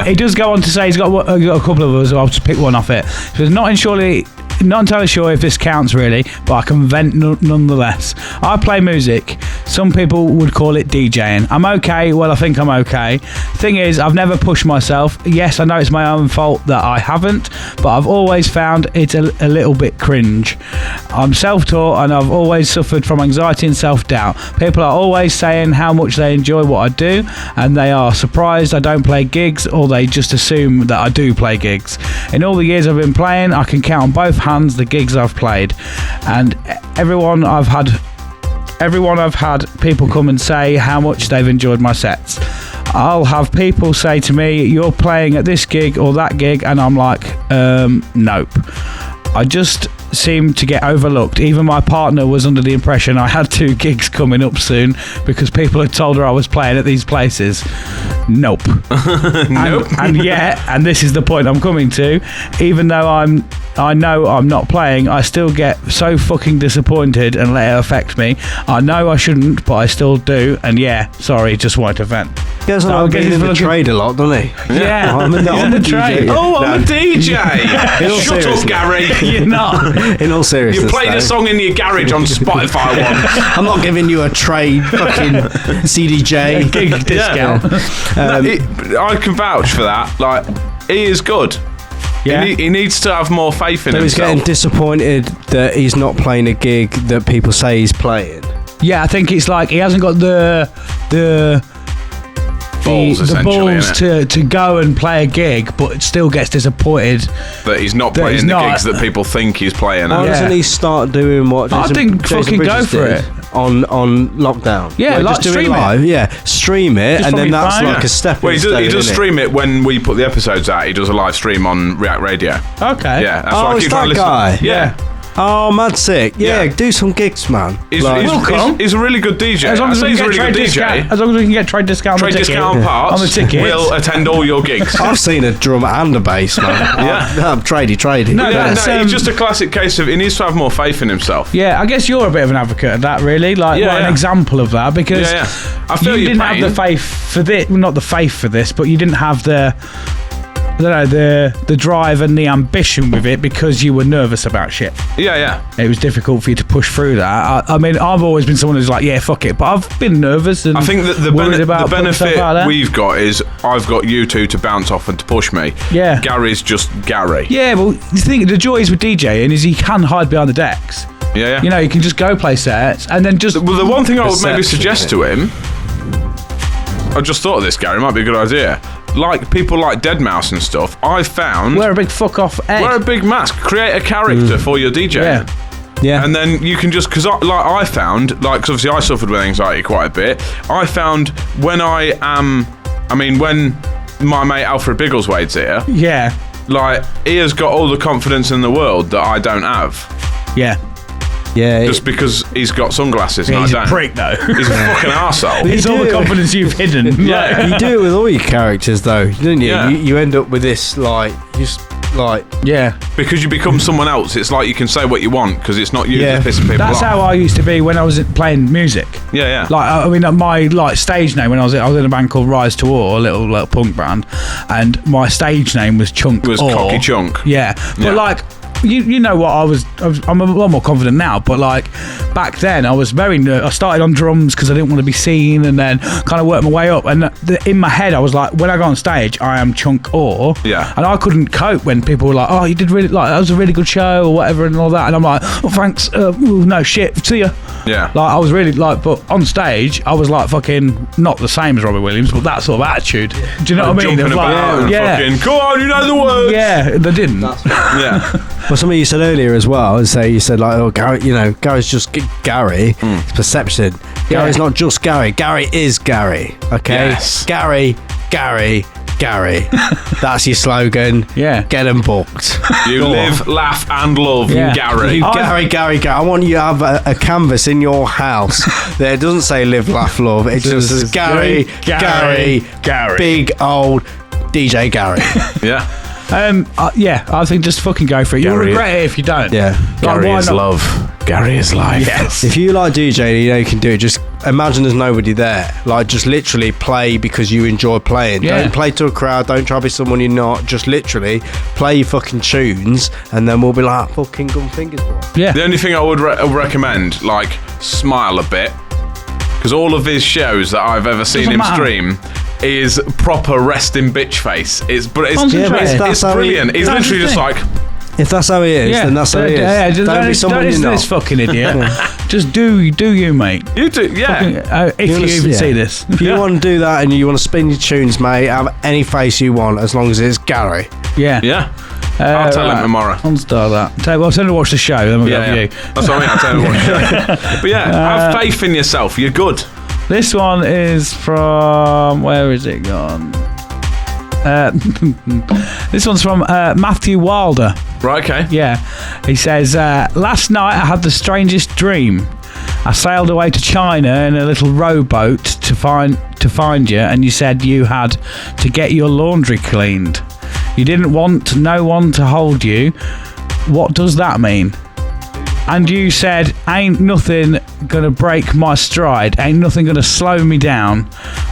He does go on to say he's got a couple of us. I'll just pick one off it. So it's not entirely sure if this counts really, but I can vent nonetheless. I play music. Some people would call it DJing. I'm okay. Well, I think I'm okay. Thing is, I've never pushed myself. Yes, I know it's my own fault that I haven't, but I've always found it a little bit cringe. I'm self-taught and I've always suffered from anxiety and self-doubt. People are always saying how much they enjoy what I do, and they are surprised I don't play gigs, or they just assume that I do play gigs. In all the years I've been playing, I can count on both hands the gigs I've played, and everyone I've had people come and say how much they've enjoyed my sets. I'll have people say to me, you're playing at this gig or that gig, and I'm like, nope. I just seem to get overlooked. Even my partner was under the impression I had 2 gigs coming up soon because people had told her I was playing at these places. Nope. Nope. And this is the point I'm coming to, even though I know I'm not playing, I still get so fucking disappointed and let it affect me. I know I shouldn't, but I still do, and sorry, just wanted to vent. He goes on being in the trade a lot, doesn't he? Yeah. I'm a trade. I'm a DJ. Shut up, Gary. You're not. In all seriousness, You played a song in your garage on Spotify once. I'm not giving you a trade fucking CDJ gig discount. I can vouch for that. Like, he is good. Yeah. He needs to have more faith in himself. He's getting disappointed that he's not playing a gig that people say he's playing. Yeah, I think it's like he hasn't got the balls to go and play a gig, but still gets disappointed that he's not playing gigs that people think he's playing. Why doesn't he start doing what I think fucking go for it on lockdown? Yeah, like just stream it live. Yeah, stream it, just and then that's like a step. Well, he does stream it when we put the episodes out. He does a live stream on React Radio. Okay. Yeah, that's why I keep trying to listen. Guy. Yeah. Oh, mad sick. Yeah, do some gigs, man. He's a really good DJ. As long as we can get trade discount parts, on the ticket, we'll attend all your gigs. I've seen a drum and a bass, man. I'm tradie. No, it's just a classic case of he needs to have more faith in himself. Yeah, I guess you're a bit of an advocate of that, really. Like, an example of that, because I feel you didn't have the faith for this. Well, not the faith for this, but you didn't have the drive and the ambition with it because you were nervous about shit. Yeah. It was difficult for you to push through that. I mean, I've always been someone who's like, yeah, fuck it. But I've been nervous and I think that the benefit we've got is I've got you two to bounce off and to push me. Yeah. Gary's just Gary. Yeah, well, the joys with DJing is he can hide behind the decks. Yeah. You know, you can just go play sets and then just... Well, the one thing I would maybe suggest to him, I just thought of this, Gary, might be a good idea. Like people like Deadmau5 and stuff, I found... Wear a big fuck off egg. Wear a big mask. Create a character for your DJ. Yeah. And then you can just... Because I found, like, cause obviously I suffered with anxiety quite a bit. I found when when my mate Alfred Biggleswade's here... Yeah. Like, he has got all the confidence in the world that I don't have. Yeah. Yeah, just because he's got sunglasses and I don't. He's a prick, though. He's a fucking arsehole. He's all the confidence you've hidden. Yeah. You do it with all your characters, though, don't you? Yeah. You end up with this, because you become someone else. It's like you can say what you want because it's not you that's pissing people off. That's how I used to be when I was playing music. Yeah. Like, I mean, my stage name when I was in a band called Rise to War, a little punk band, and my stage name was Chunk. It was Cocky Chunk. Yeah, but like. You know what, I'm a lot more confident now, but like back then I was very nervous. I started on drums because I didn't want to be seen, and then kind of worked my way up, and in my head I was like, when I go on stage I am Chunk Orr. Yeah. And I couldn't cope when people were like, oh, you did really, like, that was a really good show or whatever and all that, and I'm like, oh, thanks, no shit, see ya. Yeah. Like, I was really like, but on stage I was like fucking not the same as Robbie Williams, but that sort of attitude. Do you know what I mean? Jumping about and fucking, come on, you know the words. Yeah, they didn't. Yeah. Well, something you said earlier as well, you said like, oh, Gary, Gary's just Gary. It's perception. Gary's not just Gary. Gary is Gary. Okay. Yes. Gary. That's your slogan. Yeah. Get them booked. You live, laugh, and love Gary. Gary. I want you to have a canvas in your house that doesn't say live, laugh, love. It just says Gary. Big old DJ Gary. Yeah. Yeah, I think just fucking go for it. You'll regret it if you don't. Yeah. Gary is love. Gary is life. Yes. If you like DJ, you know you can do it. Just imagine there's nobody there. Like, just literally play because you enjoy playing. Yeah. Don't play to a crowd. Don't try to be someone you're not. Just literally play your fucking tunes, and then we'll be like, fucking gun fingers, boy. Yeah. The only thing I would recommend, like, smile a bit, because all of his shows that I've ever seen him stream is proper resting bitch face. It's brilliant. He's literally just like. If that's how he is, then that's how he is. Yeah, don't be someone you're not. This fucking idiot. Just do you, mate. You do, yeah. Fucking, if you even see this. If you want to do that and you want to spin your tunes, mate, have any face you want as long as it's Gary. Yeah. Yeah. I'll tell him tomorrow. I'll start that. I'll tell him to watch the show, then we'll go for you. That's what I mean. I'll tell him to watch the show. But yeah, have faith in yourself. You're good. This one is from... Where is it gone? This one's from Matthew Wilder. Right, okay. Yeah. He says, last night I had the strangest dream. I sailed away to China in a little rowboat to find you, and you said you had to get your laundry cleaned. You didn't want no one to hold you. What does that mean? And you said, ain't nothing gonna break my stride, ain't nothing gonna slow me down.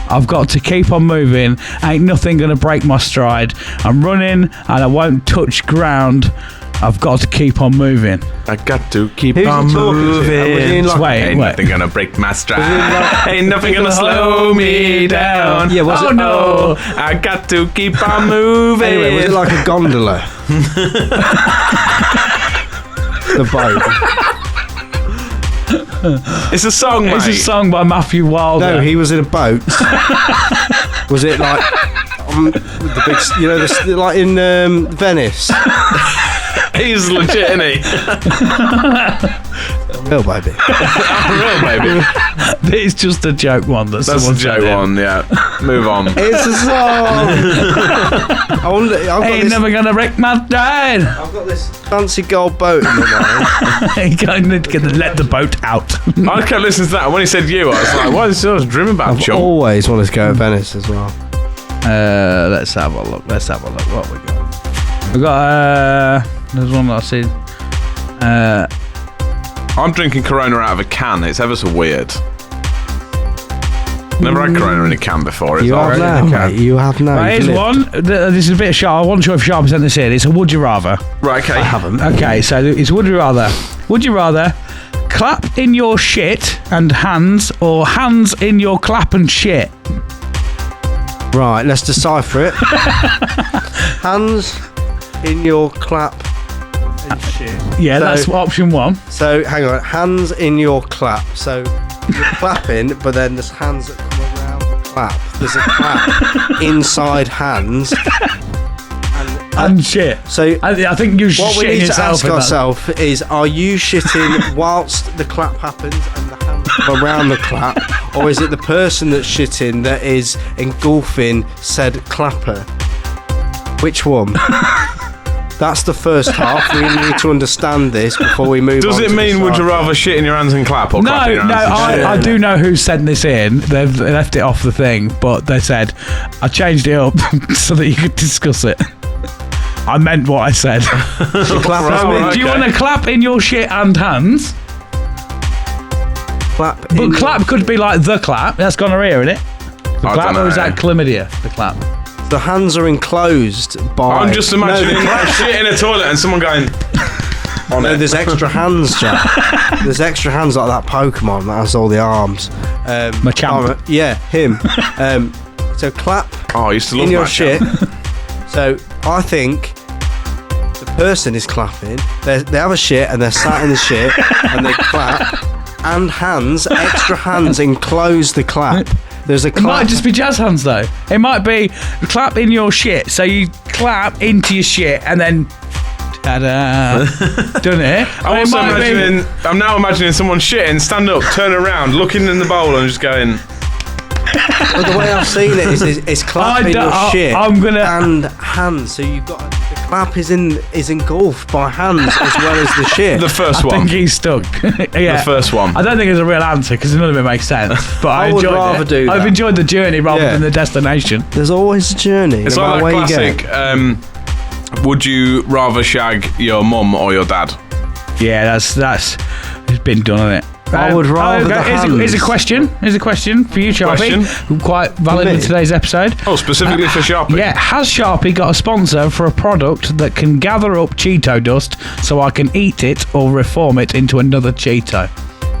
I've got to keep on moving, ain't nothing gonna break my stride. I'm running and I won't touch ground. I've got to keep on moving. I got to keep Who's on he talking to? moving. Wait. Nothing gonna break my stride. Ain't nothing gonna slow me down. Yeah, was it? No, I got to keep on moving. Anyway, was it like a gondola? The boat. It's a song, mate. It's a song by Matthew Wilder. No, he was in a boat. Was it like the big, you know, like in Venice? He's legit, isn't he? Real baby. Real baby. It's just a joke one. That's a joke one, yeah. Move on. It's a song. Ain't never gonna break my stride. I've got this fancy gold boat in my mind. You can't get to let the boat out. I kept listening to that. When he said you, I was like, what is this dreaming about, I've chum? always wanted to go to Venice as well. Let's have a look. What we got? We got there's one that I've seen. I'm drinking Corona out of a can. It's ever so weird. Never had Corona in a can before. You have now, mate. You have now. Right, here's one. This is a bit of sharp. I wasn't sure if Sharp sent this in. It's a would you rather. Right, okay. I haven't. Okay, so it's would you rather. Would you rather clap in your shit and hands, or hands in your clap and shit? Right, let's decipher it. Hands in your clap and shit. Yeah, that's option one. So, hang on. Hands in your clap. So, you're clapping, but then there's hands that come around the clap. There's a clap inside hands. And shit. So, I think you're what we shitting need to yourself ask ourselves is, are you shitting whilst the clap happens and the hands come around the clap? Or is it the person that's shitting that is engulfing said clapper? Which one? That's the first half. We need to understand this before we move on. Does it mean would you rather shit in your hands and clap, or clap in your hands and shit? I do know who sent this in. They've left it off the thing, but they said I changed it up so that you could discuss it. I meant what I said. Do you want to clap in your shit and hands? Clap. But clap could be like the clap. That's gonorrhea, isn't it? The clap, or is that chlamydia? The clap. The hands are enclosed by... I'm just imagining shit in a toilet and someone going on it. There's extra hands, Jack. There's extra hands like that Pokemon that has all the arms. Machamp. Yeah, him. So clap I used to love in your Machamp. shit. So I think the person is clapping. They have a shit and they're sat in the shit and they clap. And hands, extra hands enclose the clap. There's a clap. It might just be jazz hands though. It might be clap in your shit. So you clap into your shit and then ta-da, done it. I'm now imagining someone shitting, stand up, turn around, looking in the bowl and just going. Well, the way I've seen it is clap in your shit and hands. So you've got the clap is engulfed by hands as well as the shit. The first one. I think he's stuck. Yeah. The first one. I don't think it's a real answer because none of it makes sense. But I would enjoyed rather it. do that. I've enjoyed the journey rather than the destination. There's always a journey. It's no like matter that where you classic. Would you rather shag your mum or your dad? Yeah, that's it's been done, hasn't it? I would rather the hands. Here's a question for you, Sharpie. Quite valid in today's episode. Oh, specifically for Sharpie. Yeah, has Sharpie got a sponsor for a product that can gather up Cheeto dust so I can eat it or reform it into another Cheeto?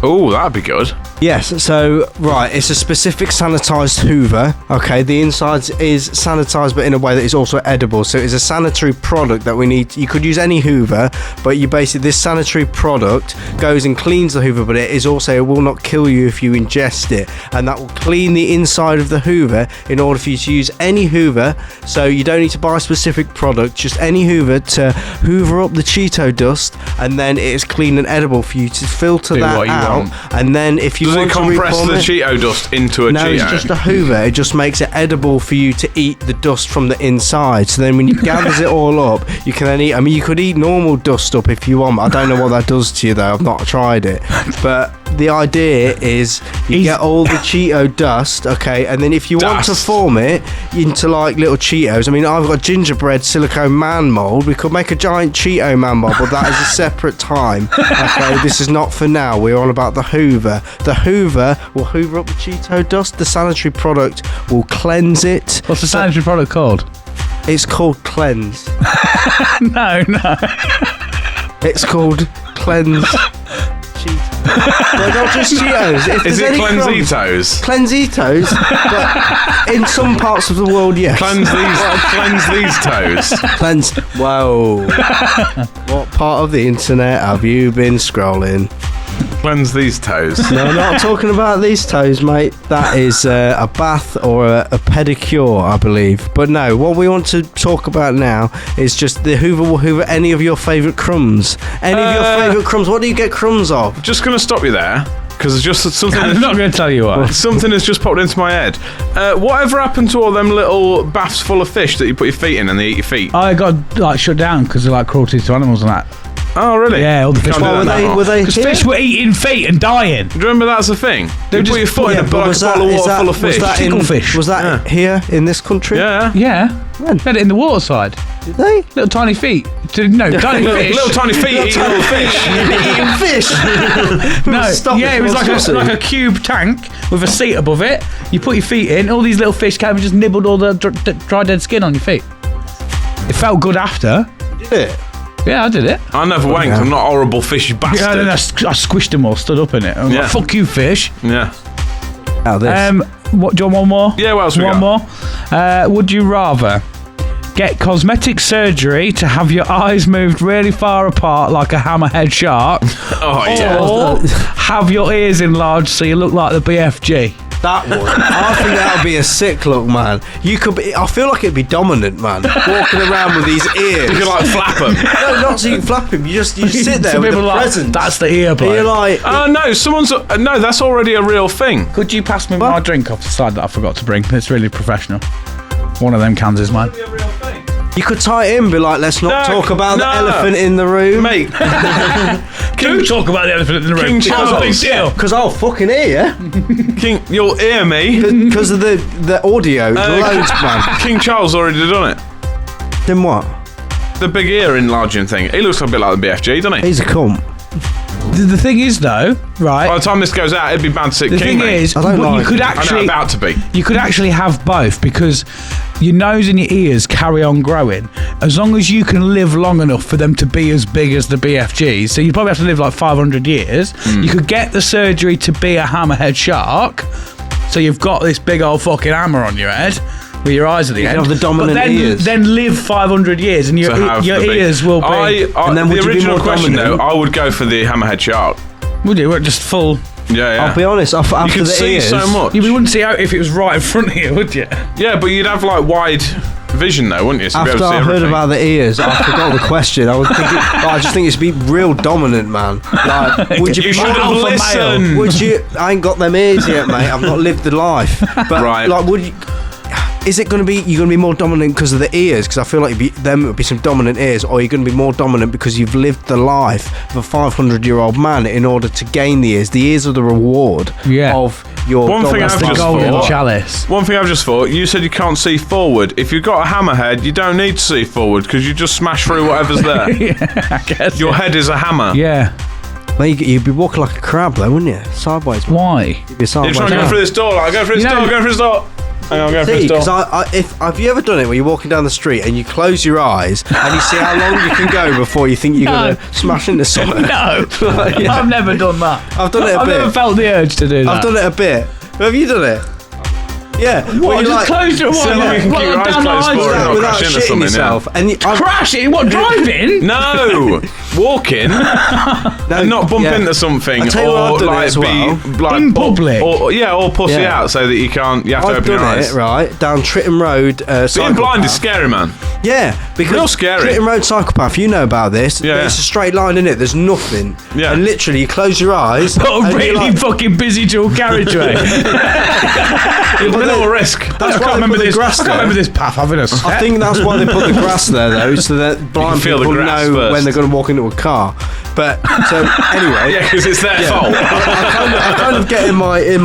Oh, that'd be good. Yes, so, right, it's a specific sanitised Hoover, okay? The inside is sanitised, but in a way that is also edible. So it's a sanitary product that we need. You could use any Hoover, but you basically, this sanitary product goes and cleans the Hoover, but it is also, it will not kill you if you ingest it. And that will clean the inside of the Hoover in order for you to use any Hoover. So you don't need to buy a specific product, just any Hoover to hoover up the Cheeto dust, and then it is clean and edible for you to filter that out. And then if you Does it compress the Cheeto dust into a Cheeto? No, it's just a Hoover. It just makes it edible for you to eat the dust from the inside. So then when you gathers it all up, you can then eat. I mean, you could eat normal dust up if you want. I don't know what that does to you, though. I've not tried it. But the idea is you get all the Cheeto dust, okay, and then if you want to form it into like little Cheetos, I mean, I've got gingerbread silicone man mold. We could make a giant Cheeto man mold, but that is a separate time. Okay, this is not for now. We're on about the Hoover. The Hoover will hoover up the Cheeto dust. The sanitary product will cleanse it. What's the sanitary product called? It's called Cleanse. No. It's called Cleanse. They're not just Cheetos. Is it Cleansitos? Cleansitos, but in some parts of the world, yes. Cleanse these toes. Cleanse. Whoa. What part of the internet have you been scrolling? Cleanse these toes. No, not talking about these toes, mate. That is a bath or a pedicure, I believe. But no, what we want to talk about now is just the Hoover will hoover any of your favourite crumbs. Any of your favourite crumbs. What do you get crumbs of? Just going to stop you there. Because it's just something. I'm not going to tell you what. Something has just popped into my head. Whatever happened to all them little baths full of fish that you put your feet in and they eat your feet? I got like shut down because of like cruelty to animals and that. Oh, really? Yeah, all the fish. Were they? Because fish were eating feet and dying. Do you remember that's a thing? They put your foot in a bottle of water full of fish. Ticklefish. Was that here in this country? Yeah. Yeah. When? They had it in the water side. Did they? Little tiny feet. No, tiny fish. Little tiny feet eating all fish. Eating fish. No, yeah, it was like a cube tank with a seat above it. You put your feet in, all these little fish came and just nibbled all the dry dead skin on your feet. It felt good after. Did it? Yeah, I did it. I never wanked. I'm not a horrible fish bastard. Yeah, and then I squished them all, stood up in it. I'm like, fuck you, fish. Yeah. Now this. What? Do you want one more? Yeah, what else we got? One more. Would you rather get cosmetic surgery to have your eyes moved really far apart like a hammerhead shark, or have your ears enlarged so you look like the BFG? That one. I think that would be a sick look, man. You could be. I feel like it'd be dominant, man. Walking around with these ears. You could like flap them. No, not so you can flap him. You sit there with the present. That's the ear bloke. You're like, no, no, that's already a real thing. Could you pass me my drink off the side that I forgot to bring? It's really professional. One of them cans is mine. you could tie it in, be like, let's not talk about the elephant in the room, mate. Do talk about the elephant in the room. King Charles. Because I'll fucking hear you. King, you'll hear me because of the audio. Loads, man. King Charles already done it. Then what? The big ear enlarging thing. He looks a bit like the BFG, doesn't he? He's a cunt. The thing is, though, right? By the time this goes out, it'd be bad to see the King. The thing is, I don't like you could actually about to be. You could actually have both, because your nose and your ears carry on growing as long as you can live long enough for them to be as big as the BFGs. So you'd probably have to live like 500 years. You could get the surgery to be a hammerhead shark, so you've got this big old fucking hammer on your head with your eyes at the end. Have the dominant ears. Then live 500 years and your ears will be. And then the original question though, I would go for the hammerhead shark. Would you? Just full. Yeah. I'll be honest. After you could the see ears, so much. You wouldn't see out if it was right in front of you, would you? Yeah, but you'd have like wide vision though, wouldn't you? So after I heard about the ears, I forgot the question. I just think it's be real dominant, man. Like, would you should have listened. Would you? I ain't got them ears yet, mate. I've not lived the life. But right. like, would you? is it going to be you're going to be more dominant because of the ears? Because I feel like there would be some dominant ears, or you're going to be more dominant because you've lived the life of a 500-year-old man in order to gain the ears. The ears are the reward of your domestic golden chalice. One thing I've just thought, you said you can't see forward. If you've got a hammerhead, you don't need to see forward because you just smash through whatever's there. I guess your head is a hammer. Yeah. Well, you'd be walking like a crab though, wouldn't you? Sideways. Why? You'd be sideways. You're trying to go through this door. Like, go through this door. Go through this door. Hang on, go through this door. Have you ever done it where you're walking down the street and you close your eyes and you see how long you can go before you think you're going to smash into something? No. I've never done that. I've done it a bit. I've never felt the urge to do that. I've done it a bit. Have you done it? Yeah. What? Just close your eyes. So you can keep your eyes closed for it, not without crash into shitting something. yourself. Yeah. And crashing? What, driving? No, walking and not bump into something, or like be like in public, or pussy out so that you can't. You have to open your eyes. I've done it right down Tritton Road. Being blind is scary, man. Yeah, because real scary. Tritton Road psychopath. You know about this. Yeah, it's a straight line in it. There's nothing. Yeah, and literally you close your eyes. But a really fucking busy dual carriageway. Little risk. I can't remember this path having us. I think that's why they put the grass there, though, so that blind people know when they're going to walk into a car. But so anyway, yeah, because it's their fault. I kind of get in my